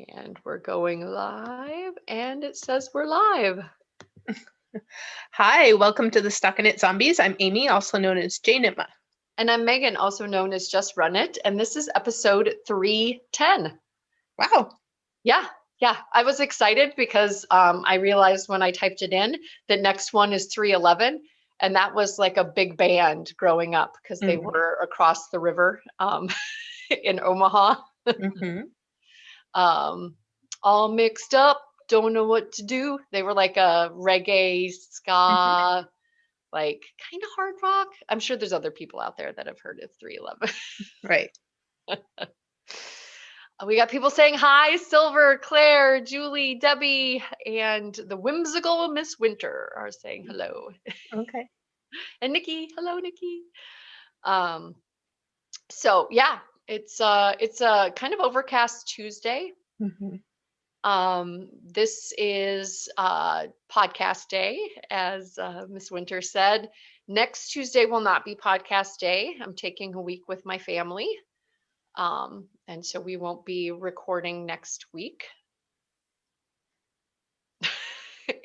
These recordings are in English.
And we're going live, and it says we're live. Hi, welcome to the StockinetteZombies. I'm Amy, also known as J-Nitma. And I'm Megan, also known as Just Run It, and this is episode 310. Wow. Yeah. I was excited because I realized when I typed it in, the next one is 311, and that was like a big band growing up because they were across the river in Omaha. All mixed up, don't know what to do. They were like a reggae, ska, like kind of hard rock. I'm sure there's other people out there that have heard of 311. Right. We got people saying hi: Silver, Claire, Julie, Debbie, and the whimsical Miss Winter are saying hello. Okay. And Nikki, hello, Nikki. So yeah, it's a kind of overcast Tuesday. This is podcast day, as Miss Winter said. Next Tuesday will not be podcast day. I'm taking a week with my family. And so we won't be recording next week.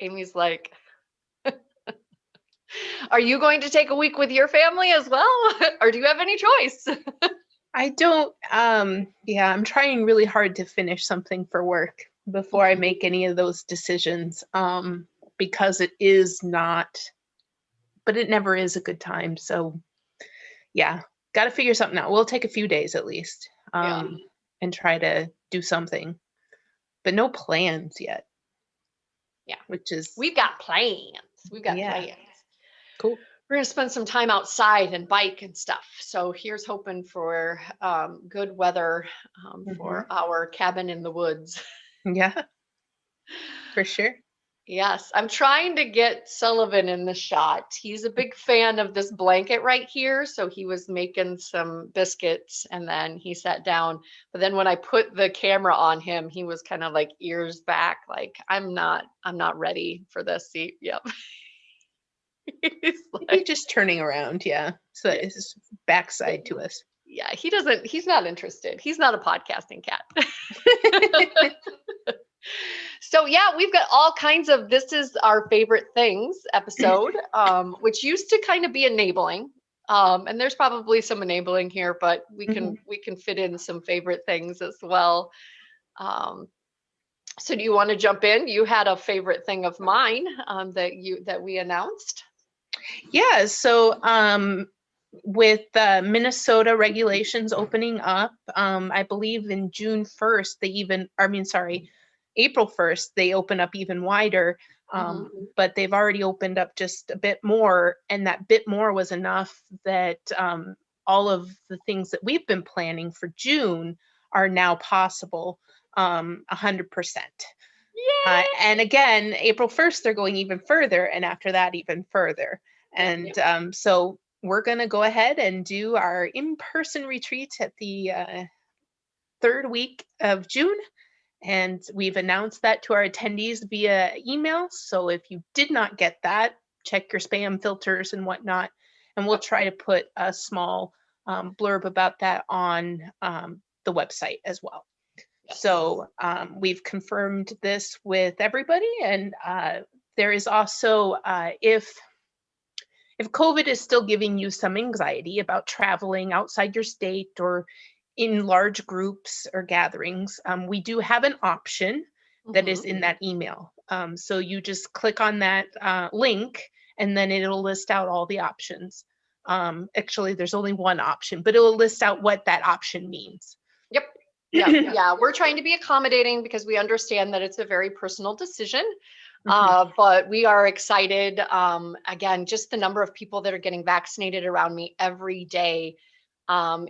Amy's like, are you going to take a week with your family as well? Or do you have any choice? I don't, I'm trying really hard to finish something for work before I make any of those decisions, because it is not, but it never is a good time. So yeah, got to figure something out. We'll take a few days at least, and try to do something, but no plans yet. Yeah. Which is, we've got plans. Plans. Cool. We're going to spend some time outside and bike and stuff. So here's hoping for good weather for our cabin in the woods. Yeah, for sure. Yes, I'm trying to get Sullivan in the shot. He's a big fan of this blanket right here. So he was making some biscuits and then he sat down. But then when I put the camera on him, he was kind of like ears back, like, I'm not ready for this seat. Yep. He's like, just turning around. Yeah. So it's backside to us. Yeah, he's not interested. He's not a podcasting cat. So yeah, we've got all kinds of, this is our favorite things episode, which used to kind of be enabling. And there's probably some enabling here, but we can fit in some favorite things as well. So do you want to jump in? You had a favorite thing of mine that we announced. Yeah. So with Minnesota regulations opening up, I believe in June 1st, April 1st, they open up even wider, but they've already opened up just a bit more. And that bit more was enough that all of the things that we've been planning for June are now possible 100%. And again, April 1st, they're going even further. And after that, even further. And so we're going to go ahead and do our in-person retreat at the third week of June. And we've announced that to our attendees via email. So if you did not get that, check your spam filters and whatnot. And we'll try to put a small blurb about that on the website as well. Yes. So we've confirmed this with everybody. And there is also, if COVID is still giving you some anxiety about traveling outside your state or in large groups or gatherings, we do have an option that is in that email. So you just click on that link and then it'll list out all the options. Actually, there's only one option, but it will list out what that option means. Yep. Yeah. We're trying to be accommodating because we understand that it's a very personal decision. But we are excited. Again, just the number of people that are getting vaccinated around me every day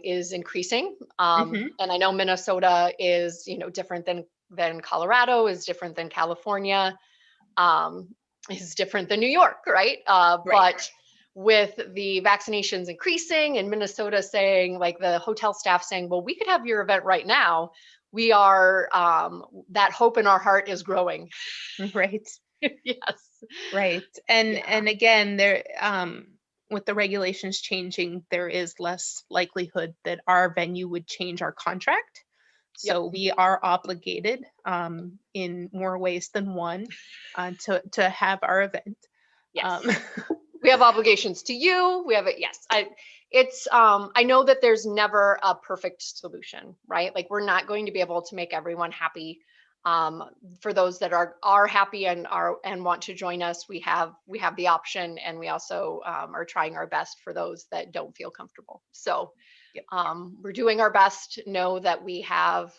is increasing. And I know Minnesota is, different than Colorado, is different than California, is different than New York, right? But with the vaccinations increasing and Minnesota saying, like the hotel staff saying, well, we could have your event right now. We are, that hope in our heart is growing. Right. Yes. Right. And again, there, with the regulations changing, there is less likelihood that our venue would change our contract. So we are obligated in more ways than one to have our event. Yes. We have obligations to you. We have it. Yes. I know that there's never a perfect solution, right? Like we're not going to be able to make everyone happy. For those that are happy and want to join us, we have the option, and we also are trying our best for those that don't feel comfortable. So we're doing our best. Know that we have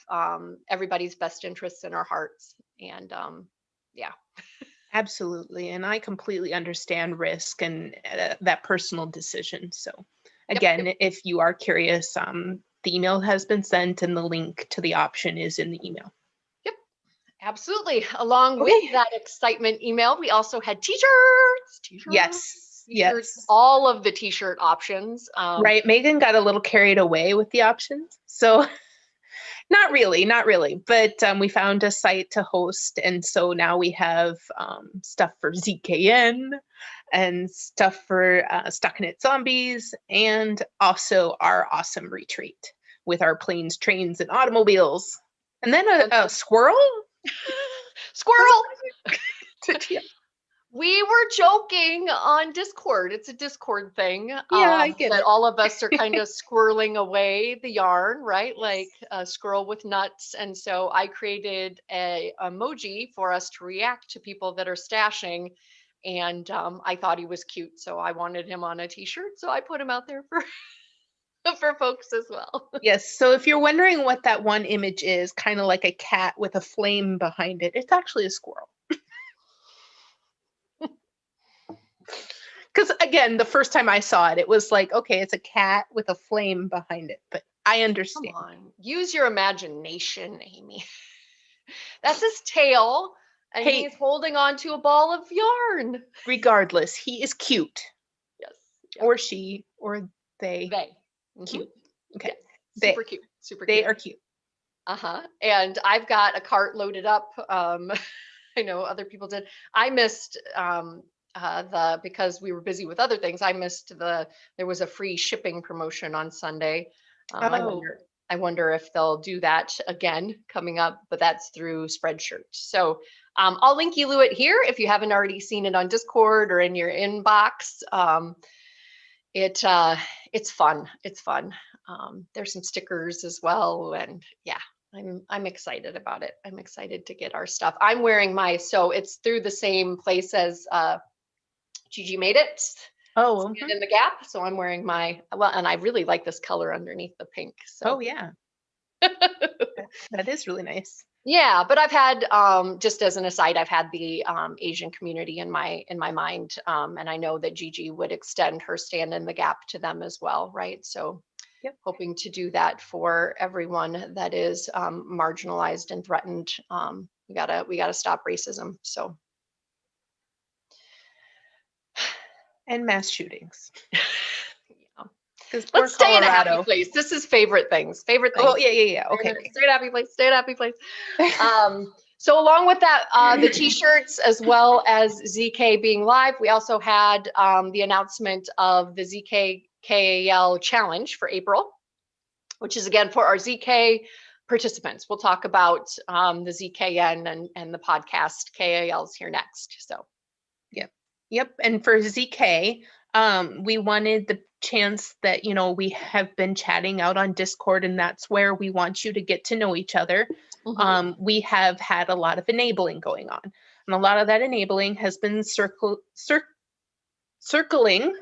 everybody's best interests in our hearts, and yeah. Absolutely. And I completely understand risk and that personal decision. So again, if you are curious, the email has been sent and the link to the option is in the email. Yep, absolutely. Along with that excitement email, we also had t-shirts. Yes. All of the t-shirt options. Right. Megan got a little carried away with the options. So not really, but we found a site to host, and so now we have stuff for ZKN and stuff for StockinetteZombies, and also our awesome retreat with our planes, trains, and automobiles, and then a squirrel. Squirrel. We were joking on Discord. It's a Discord thing. Yeah, I get that it. all of us are kind of squirreling away the yarn, right? Like a squirrel with nuts. And so I created a emoji for us to react to people that are stashing. And I thought he was cute, so I wanted him on a t-shirt. So I put him out there for for folks as well. Yes. So if you're wondering what that one image is, kind of like a cat with a flame behind it, it's actually a squirrel. Because again, the first time I saw it, it was like, okay, it's a cat with a flame behind it, but I understand. Come on, use your imagination, Amy. That's his tail, and he's holding on to a ball of yarn. Regardless, he is cute. Yes. Or she, or they. Cute. Okay. Yeah. Super cute. Super cute. They are cute. And I've got a cart loaded up. I know other people did. I missed because we were busy with other things. I missed there was a free shipping promotion on Sunday. I wonder if they'll do that again coming up, but that's through Spreadshirt. So I'll link you to it here if you haven't already seen it on Discord or in your inbox. It's fun. It's fun. There's some stickers as well, and yeah, I'm excited about it. I'm excited to get our stuff. I'm wearing so it's through the same place as Gigi Made It. In the Gap. So I'm wearing and I really like this color underneath the pink. So yeah. That is really nice. Yeah, but I've had just as an aside, I've had the Asian community in my mind, and I know that Gigi would extend her Stand in the Gap to them as well, right? So hoping to do that for everyone that is marginalized and threatened. We gotta stop racism. So. And mass shootings. Let's stay in a happy place. This is favorite things. Oh, yeah. Okay. Stay in a happy place. Stay in a happy place. So along with that, the t-shirts as well as ZK being live, we also had the announcement of the ZK KAL challenge for April, which is again for our ZK participants. We'll talk about the ZKN and the podcast KALs here next. So. Yep. And for ZK, we wanted the chance that, we have been chatting out on Discord, and that's where we want you to get to know each other. We have had a lot of enabling going on, and a lot of that enabling has been circling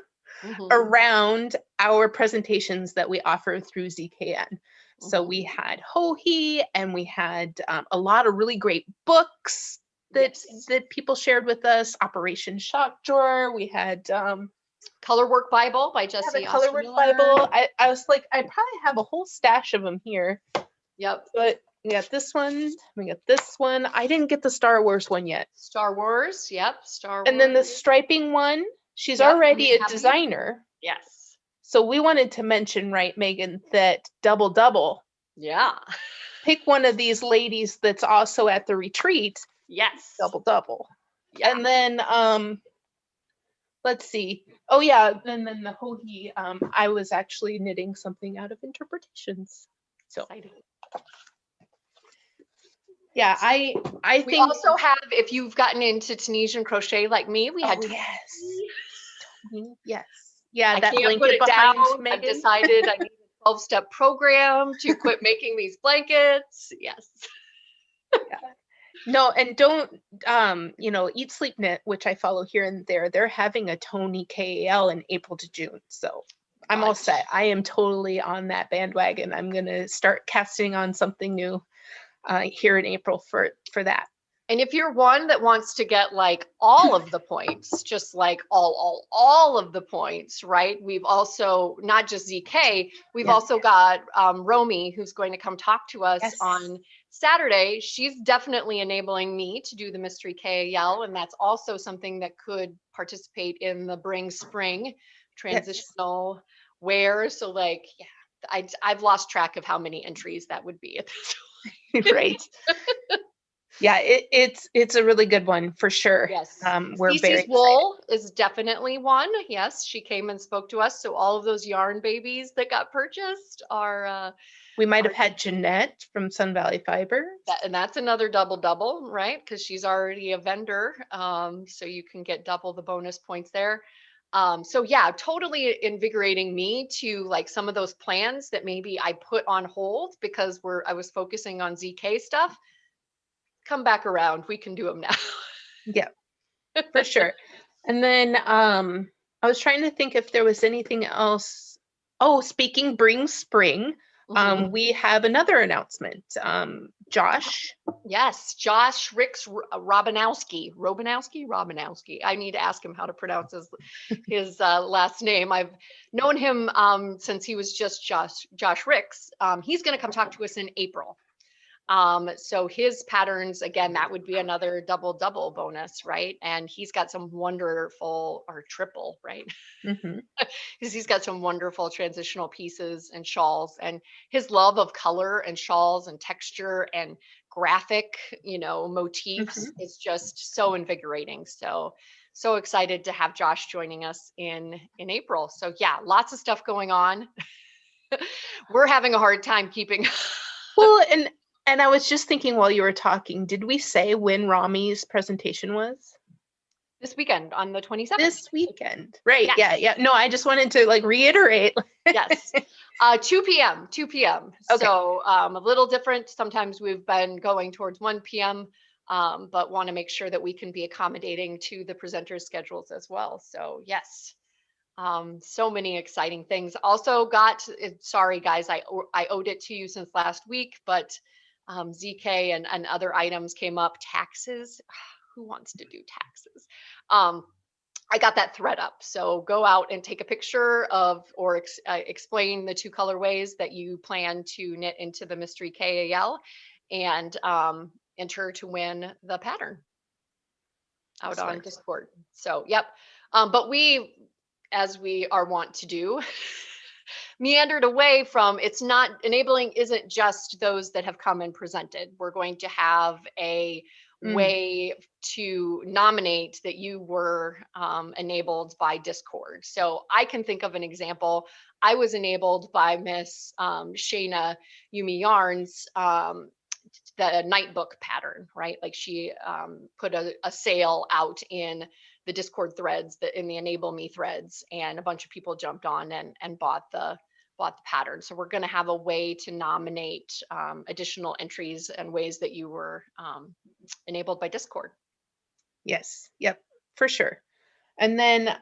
around our presentations that we offer through ZKN. So we had Hohi, and we had a lot of really great books that people shared with us. Operation Shock Drawer. We had Color Work Bible by Jesse. Color Work Bible. I was like, I probably have a whole stash of them here. Yep. But we got this one. We got this one. I didn't get the Star Wars one yet. Star Wars. Yep. Star Wars. And then the striping one. She's already a designer. Yes. So we wanted to mention, right, Megan, that double. Yeah. Pick one of these ladies that's also at the retreat. Yes. Double. Yeah. And then let's see. Oh yeah, and then the Hohi, I was actually knitting something out of interpretations. So exciting. Yeah, I We think also have, if you've gotten into Tunisian crochet like me, we had yes. Yes. Yeah, I that can't put blanket it down. behind I've Megan. decided I need a 12-step program to quit making these blankets. Yes. Yeah. No, and don't Eat Sleep Knit, which I follow here and there, they're having a Tony KAL in April to June. So I'm all set. I am totally on that bandwagon. I'm gonna start casting on something new here in April for that. And if you're one that wants to get like all of the points, just like all of the points, right? We've also, not just ZK, we've also got Romy, who's going to come talk to us on Saturday. She's definitely enabling me to do the mystery KAL, and that's also something that could participate in the Bring Spring transitional wear. So like, yeah, I've lost track of how many entries that would be at this point. Right. Yeah, it's a really good one for sure. Yes. We're very excited. Wool is definitely one. Yes, she came and spoke to us. So all of those yarn babies that got purchased are. We might have had Jeanette from Sun Valley Fibers. And that's another double, right? Because she's already a vendor. So you can get double the bonus points there. So yeah, totally invigorating me to like some of those plans that maybe I put on hold because I was focusing on ZK stuff. Come back around. We can do them now. Yeah, for sure. And then I was trying to think if there was anything else. Oh, speaking Bring Spring, we have another announcement. Josh. Yes, Josh Ricks Robinowski. I need to ask him how to pronounce his last name. I've known him since he was just Josh Ricks. He's going to come talk to us in April. So his patterns, again, that would be another double bonus, right? And he's got some wonderful, or triple, right? Because he's got some wonderful transitional pieces and shawls, and his love of color and shawls and texture and graphic, motifs is just so invigorating. So excited to have Josh joining us in April. So yeah, lots of stuff going on. We're having a hard time keeping. Well, and I was just thinking while you were talking, did we say when Rami's presentation was? This weekend on the 27th. This weekend, right? Yes. Yeah. No, I just wanted to like reiterate. Yes, 2 p.m. Okay. So a little different. Sometimes we've been going towards 1 p.m., but want to make sure that we can be accommodating to the presenters' schedules as well. So yes. So many exciting things. Also sorry guys, I owed it to you since last week, but ZK and other items came up. Taxes. Who wants to do taxes? I got that thread up. So go out and take a picture of or explain the 2 colorways that you plan to knit into the mystery KAL and enter to win the pattern out on Discord. So, yep. But we, as we are wont to do, meandered away from, it's not, enabling isn't just those that have come and presented. We're going to have a way to nominate that you were enabled by Discord. So I can think of an example. I was enabled by Miss Shayna Yumi Yarns, the night book pattern, right? Like she put a sale out in the Discord threads, in the Enable Me threads, and a bunch of people jumped on and bought the pattern. So we're going to have a way to nominate additional entries and ways that you were enabled by Discord. Yes. Yep. For sure. And then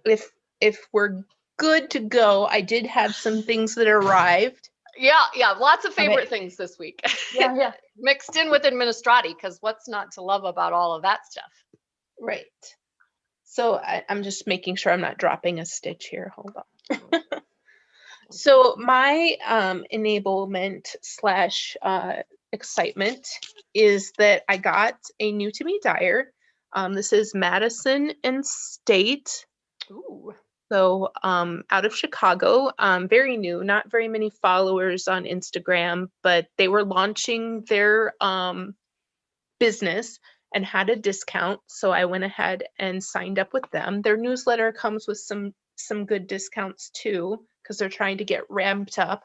if we're good to go, I did have some things that arrived. Yeah. Lots of favorite things this week. Yeah. Mixed in with Administrati, because what's not to love about all of that stuff? Right. So I'm just making sure I'm not dropping a stitch here. Hold on. So my enablement / excitement is that I got a new to me dyer. This is Madison and State. Ooh. So out of Chicago, very new, not very many followers on Instagram, but they were launching their business and had a discount. So I went ahead and signed up with them. Their newsletter comes with some good discounts too, because they're trying to get ramped up.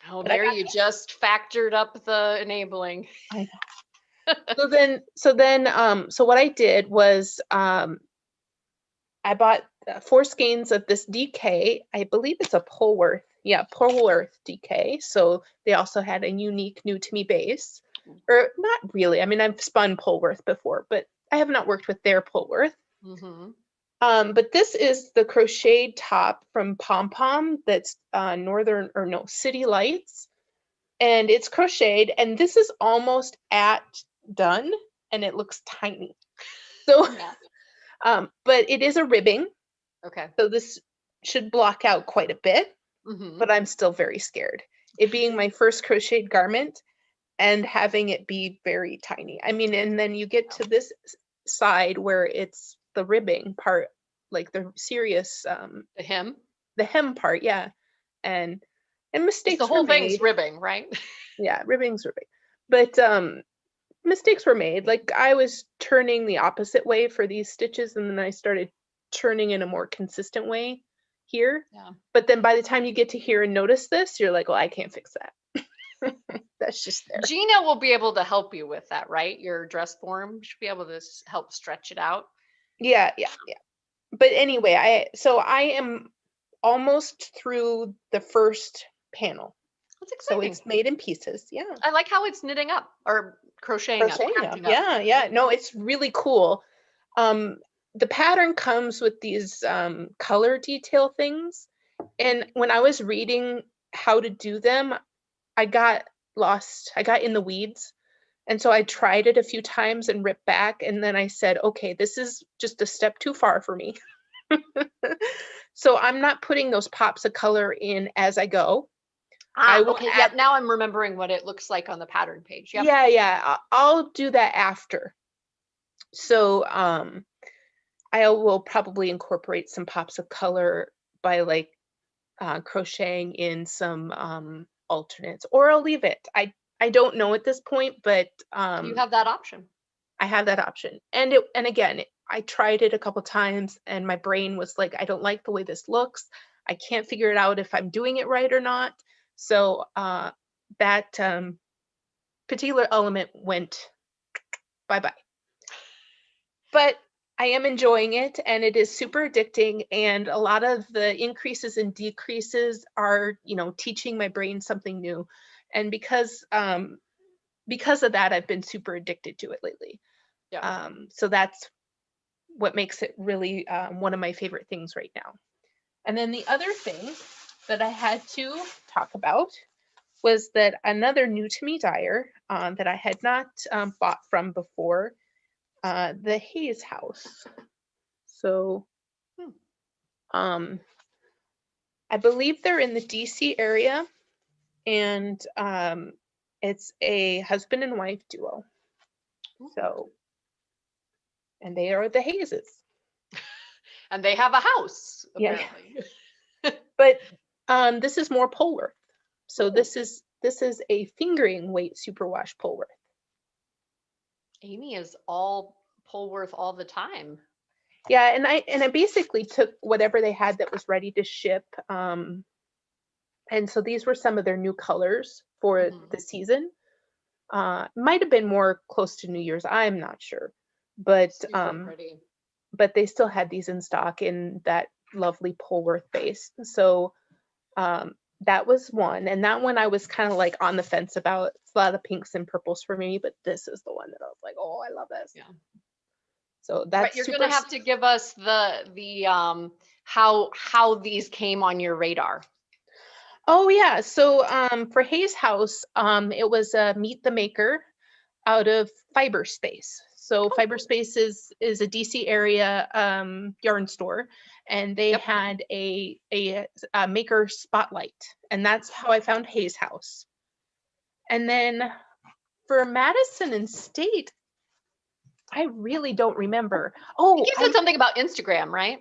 Oh, But I there got you just factored up the enabling. I know. So what I did was I bought 4 skeins of this DK. I believe it's a Polworth. Yeah, Polworth DK. So they also had a unique new to me base. Or not really. I mean, I've spun Polworth before, but I have not worked with their Polworth. Mm-hmm. But this is the crocheted top from Pom Pom that's City Lights. And it's crocheted, and this is almost at done, and it looks tiny. So, Yeah. but it is a ribbing. Okay. So this should block out quite a bit, Mm-hmm. but I'm still very scared. It being my first crocheted garment and having it be very tiny. I mean, and then you get to this side where it's the ribbing part, like the serious, The the hem part, yeah. And the mistakes were whole thing's made. ribbing, right? Yeah, ribbing's ribbing. But mistakes were made. Like I was turning the opposite way for these stitches, and then I started turning in a more consistent way here. Yeah. But then by the time you get to here and notice this, you're like, well, I can't fix that. That's just there. Gina will be able to help you with that, right? Your dress form should be able to help stretch it out. Yeah. But anyway, I am almost through the first panel. That's So exciting. it's made in pieces. Yeah. I like how it's knitting up or crocheting up, Crocheting up. catching up. Yeah. No, it's really cool. The pattern comes with these color detail things. And when I was reading how to do them, I got lost. I got in the weeds. And so I tried it a few times and ripped back. And then I said, okay, this is just a step too far for me. So I'm not putting those pops of color in as I go. I will Okay. add, Yep. Now I'm remembering what it looks like on the pattern page. Yep. yeah, I'll do that after. So I will probably incorporate some pops of color by like crocheting in some alternates, or I'll leave it. I don't know at this point, but You have that option. I have that option. And again, I tried it a couple times, and my brain was like, I don't like the way this looks. I can't figure it out if I'm doing it right or not. So that particular element went bye-bye. But I am enjoying it, and it is super addicting, and a lot of the increases and decreases are, teaching my brain something new. And because of that, I've been super addicted to it lately. Yeah. So that's what makes it really one of my favorite things right now. And then the other thing that I had to talk about was that another new to me dyer that I had not bought from before, the Hazes house. So I believe they're in the DC area, and it's a husband and wife duo. So, and they are the Hazes. And they have a house, apparently. Yeah. But this is more Polworth. So this is a fingering weight superwash Polworth. Amy is all Polworth all the time. Yeah, and I basically took whatever they had that was ready to ship. And so these were some of their new colors for the season. Might have been more close to New Year's, I'm not sure. But Pretty. but they still had these in stock in that lovely Polworth base. So that was one. And that one I was kind of like on the fence about. It's a lot of pinks and purples for me, but this is the one that I was like, oh, I love this. Yeah. So that's You're gonna have to give us the how these came on your radar. Oh yeah. So for Hazes House, it was a Meet the Maker out of Fiberspace. So Fiberspace is a DC area yarn store, and they had a maker spotlight, and that's how I found Hazes House. And then for Madison and State, I really don't remember. Oh, You said something about Instagram, right?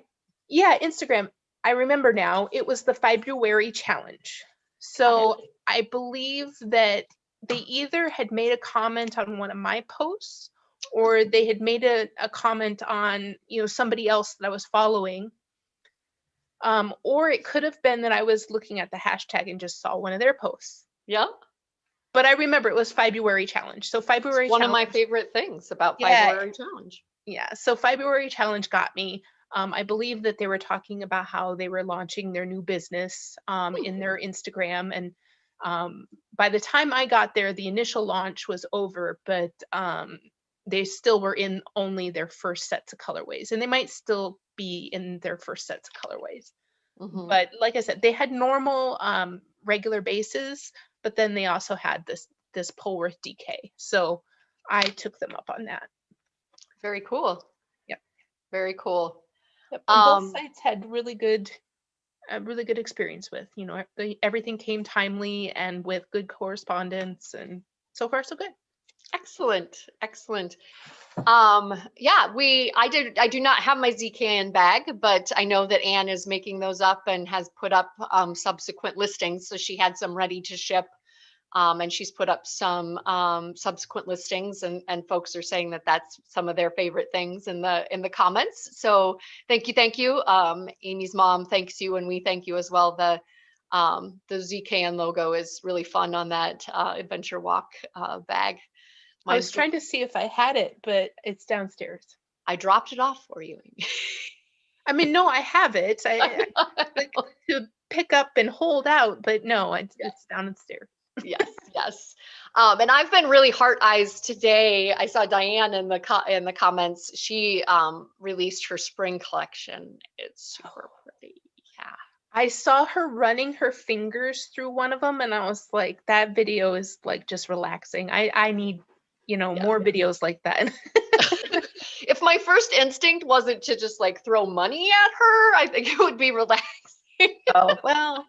Yeah, Instagram. I remember now. It was the February challenge. So I believe that they either had made a comment on one of my posts, or they had made a comment on, somebody else that I was following. Or it could have been that I was looking at the hashtag and just saw one of their posts. Yeah. But I remember it was February challenge. So February One of my challenge. favorite things about Yeah. February challenge. Yeah. So February challenge got me. I believe that they were talking about how they were launching their new business in their Instagram. And by the time I got there, the initial launch was over, but they still were in only their first sets of colorways, and they might still be in their first sets of colorways. But like I said, they had normal regular bases, but then they also had this Polworth DK. So I took them up on that. Very cool. Yep. Very cool. Yep. And both sites had really good experience with, everything came timely and with good correspondence, and so far so good. Excellent. Excellent. Yeah, I do not have my ZKN bag, but I know that Anne is making those up and has put up subsequent listings. So she had some ready to ship. And she's put up some subsequent listings, and folks are saying that that's some of their favorite things in the comments. So thank you. Amy's mom thanks you, and we thank you as well. The ZKN logo is really fun on that Adventure Walk bag. I was trying to see if I had it, but it's downstairs. I dropped it off for you. I mean, no, I have it. I like to pick up and hold out, but no, it's downstairs. Yes. And I've been really heart eyes today. I saw Diane in the comments. She released her spring collection. It's super pretty. Yeah. I saw her running her fingers through one of them, and I was like, that video is like just relaxing. I need, more videos like that. If my first instinct wasn't to just like throw money at her, I think it would be relaxing. Oh, well,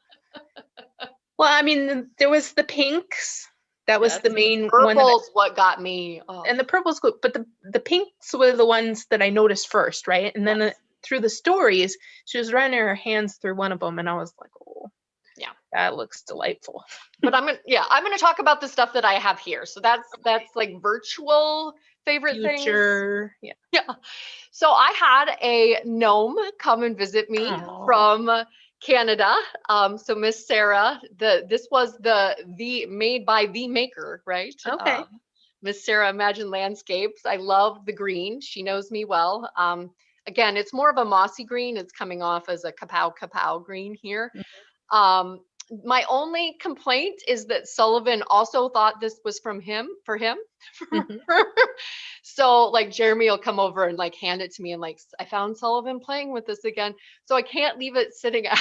I mean, there was the pinks. That was the main one. Purple's what got me. Oh. And the purple's good, but the pinks were the ones that I noticed first, right? And then through the stories, she was running her hands through one of them, and I was like, oh, yeah, that looks delightful. But I'm gonna talk about the stuff that I have here. So that's like virtual favorite things. Yeah. So I had a gnome come and visit me from Canada. So Miss Sarah, this was the made by the maker, right? Okay. Miss Sarah Imagine Landscapes. I love the green. She knows me well. Again, it's more of a mossy green. It's coming off as a kapow green here. My only complaint is that Sullivan also thought this was for him. So like Jeremy will come over and like hand it to me and like, I found Sullivan playing with this again. So I can't leave it sitting out.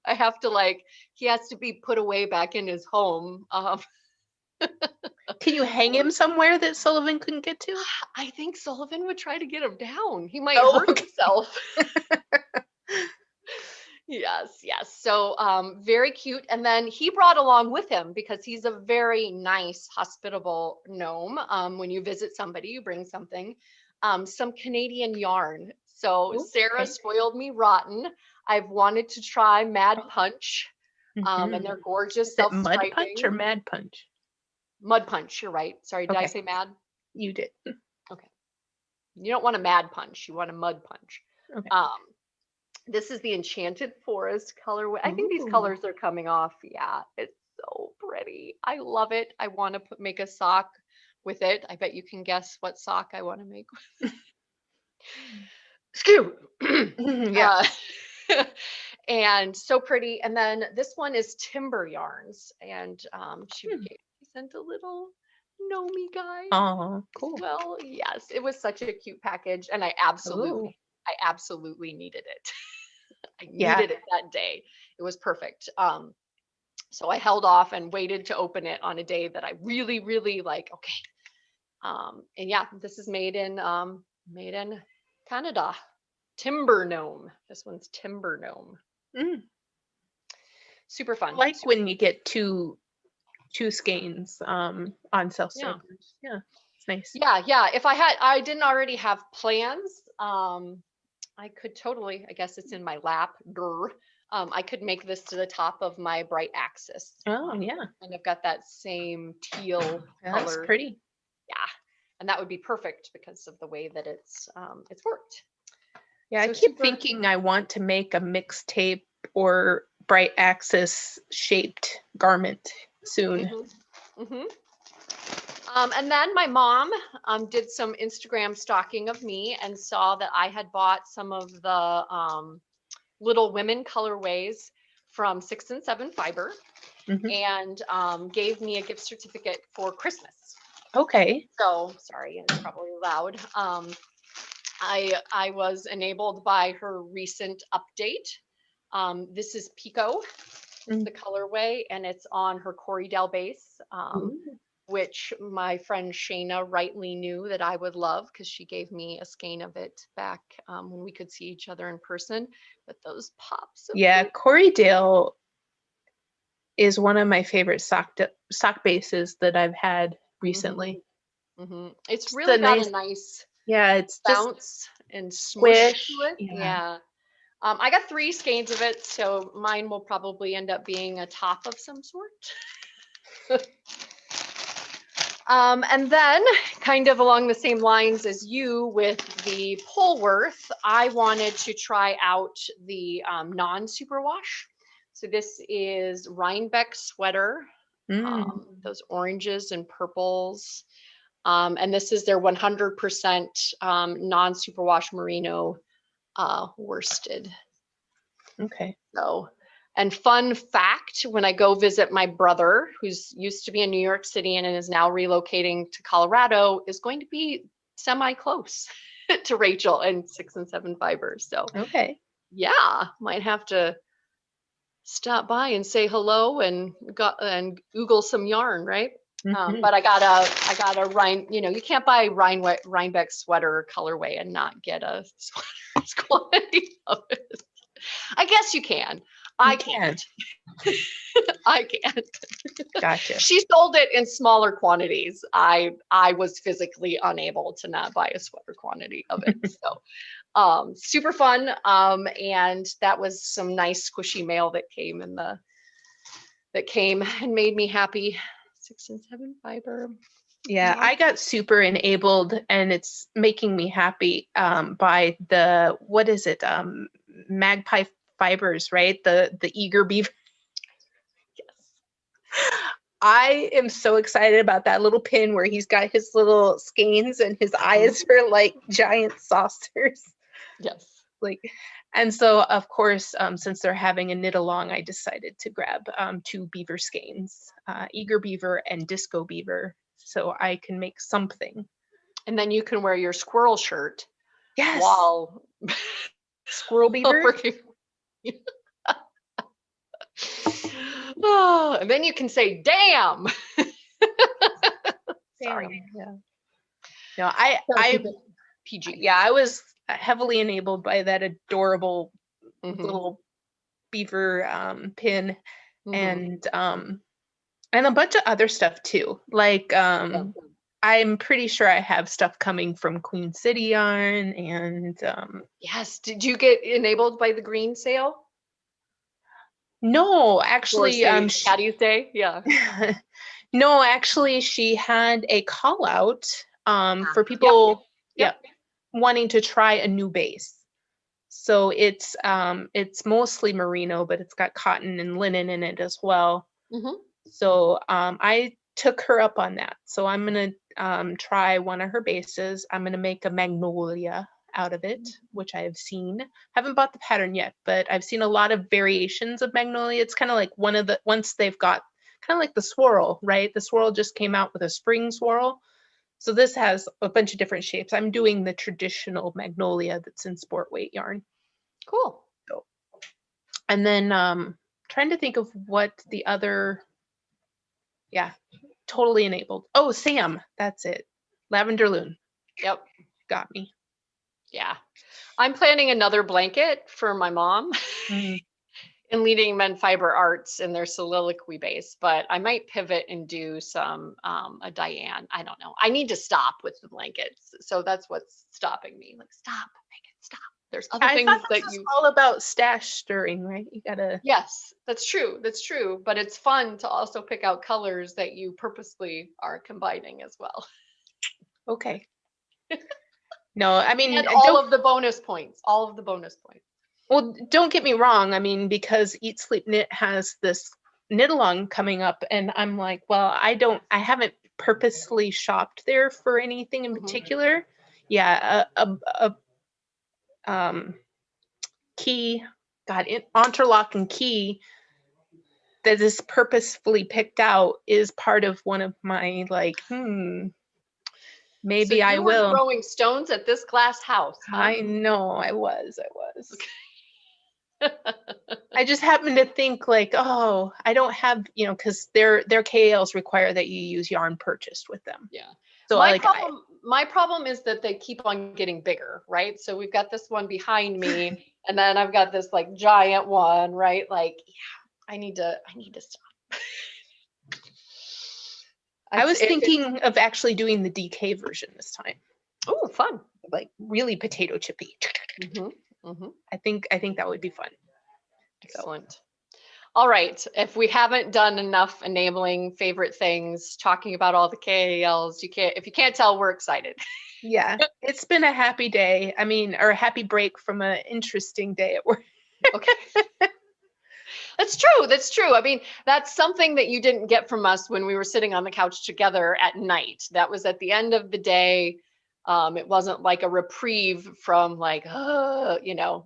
I have to he has to be put away back in his home. Can you hang him somewhere that Sullivan couldn't get to? I think Sullivan would try to get him down. He might hurt himself. Yes. So very cute. And then he brought along with him, because he's a very nice, hospitable gnome. When you visit somebody, you bring something, some Canadian yarn. So Sarah spoiled me rotten. I've wanted to try Mad Punch, and they're gorgeous. Is it Mud Punch or Mad Punch? Mud Punch, you're right. Sorry, did I say mad? You did. Okay. You don't want a Mad Punch, you want a Mud Punch. Okay. This is the Enchanted Forest colorway. I think these colors are coming off. Yeah, it's so pretty. I love it. I want to make a sock with it. I bet you can guess what sock I want to make with it. Yeah. And so pretty. And then this one is Timber Yarns. And she sent a little gnomey guy. Oh, cool. Well, yes, it was such a cute package. And I absolutely needed it. I needed it that day. It was perfect. So I held off and waited to open it on a day that I really, really like. Okay. And yeah, this is made in Canada. Timber Gnome. This one's Timber Gnome. Super fun. Like when you get two skeins on self-stampers. Yeah, it's nice. Yeah. If I didn't already have plans, I could totally, I guess it's in my lap. I could make this to the top of my bright axis. Oh, yeah. And I've got that same teal color. That's pretty. Yeah. And that would be perfect because of the way that it's worked. Yeah, so I keep thinking I want to make a mixtape or bright axis shaped garment. soon. And then my mom did some Instagram stalking of me and saw that I had bought some of the Little Women colorways from 6 and 7 Fiber and gave me a gift certificate for Christmas. Okay. So sorry, it's probably loud. I was enabled by her recent update. This is Pico, the colorway, and it's on her Corriedale base, which my friend Shayna rightly knew that I would love because she gave me a skein of it back when we could see each other in person. But those pops. Yeah, Corriedale is one of my favorite sock bases that I've had recently. It's really got a nice it's bounce and squish to it. Yeah. I got 3 skeins of it, so mine will probably end up being a top of some sort. And then kind of along the same lines as you with the Polworth, I wanted to try out the non-superwash. So this is Rhinebeck sweater, those oranges and purples. And this is their 100% non-superwash merino worsted. Okay. So, and fun fact, when I go visit my brother, who's used to be in New York City and is now relocating to Colorado, is going to be semi-close to Rachel and 6 and 7 Fiber. So, okay. Yeah, might have to stop by and say hello and Google some yarn, right? But I got a Rhine, you can't buy Rhinebeck sweater colorway and not get a sweater quantity of it. I guess you can. I can't. I can't. Gotcha. She sold it in smaller quantities. I was physically unable to not buy a sweater quantity of it. So super fun. And that was some nice squishy mail that came and made me happy. 6 and 7 Fiber. Yeah, I got super enabled, and it's making me happy by the, what is it? Magpie Fibers, right? The eager beaver. Yes. I am so excited about that little pin where he's got his little skeins and his eyes are like giant saucers. Yes. And so, of course, since they're having a knit along, I decided to grab 2 beaver skeins, Eager Beaver and Disco Beaver, so I can make something. And then you can wear your squirrel shirt. Yes. While Squirrel Beaver. Oh, and then you can say, "Damn." Sorry. Yeah. No, I PG. Yeah, I was heavily enabled by that adorable little beaver pin, and a bunch of other stuff too. I'm pretty sure I have stuff coming from Queen City Yarn, and yes. Did you get enabled by the green sale? No, actually, how do you say? Yeah. No, actually, she had a call out for people wanting to try a new base. So it's mostly merino, but it's got cotton and linen in it as well. So I took her up on that. So I'm gonna try one of her bases. I'm gonna make a magnolia out of it, which I have seen. Haven't bought the pattern yet, but I've seen a lot of variations of magnolia. It's kind of like once they've got kind of like the swirl, right? The swirl just came out with a spring swirl. So this has a bunch of different shapes. I'm doing the traditional magnolia that's in sport weight yarn. Cool. So, and then trying to think of what the other, totally enabled. Oh, Sam, that's it. Lavender Loon. Yep. Got me. Yeah. I'm planning another blanket for my mom in Leading Men Fiber Arts in their soliloquy base, but I might pivot and do some a Diane. I don't know. I need to stop with the blankets. So that's what's stopping me. Stop, Megan, stop. There's other things that you all about stash stirring, right? You gotta. Yes, that's true. That's true. But it's fun to also pick out colors that you purposely are combining as well. Okay. No, I mean, and all of the bonus points. Well, don't get me wrong. I mean, because Eat Sleep Knit has this knit along coming up, and I'm like, well, I haven't purposely shopped there for anything in particular. Yeah, key, interlock and key that is purposefully picked out is part of one of my like, maybe so I you were will. throwing stones at this glass house, huh? I know, I was. I just happened to think like, oh, I don't have, because their KALs require that you use yarn purchased with them. Yeah. So my problem is that they keep on getting bigger, right? So we've got this one behind me, and then I've got this like giant one, right? Like, yeah, I need to stop. I was thinking of actually doing the DK version this time. Oh, fun. Like really potato chippy. I think that would be fun. Excellent. So. All right. If we haven't done enough enabling favorite things, talking about all the KALs, if you can't tell, we're excited. Yeah, it's been a happy day. I mean, or a happy break from an interesting day at work. Okay. That's true. That's true. I mean, that's something that you didn't get from us when we were sitting on the couch together at night. That was at the end of the day. It wasn't like a reprieve from like, like now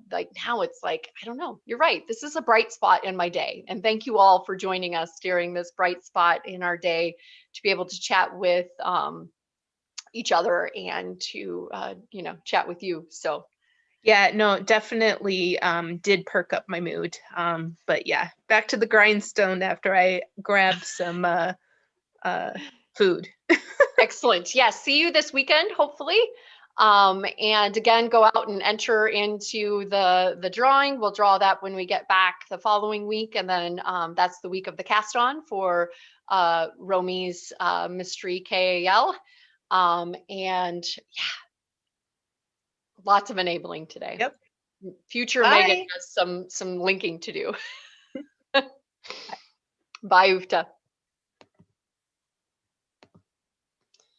it's like, I don't know. You're right. This is a bright spot in my day. And thank you all for joining us during this bright spot in our day to be able to chat with each other and to, chat with you. So. Yeah, no, definitely did perk up my mood. But yeah, back to the grindstone after I grabbed some food. Excellent. Yeah, see you this weekend, hopefully. And again, go out and enter into the drawing. We'll draw that when we get back the following week. And then that's the week of the cast on for Romy's Mystery KAL. And yeah, lots of enabling today. Yep. Future Megan has some linking to do. Bye, Ufta.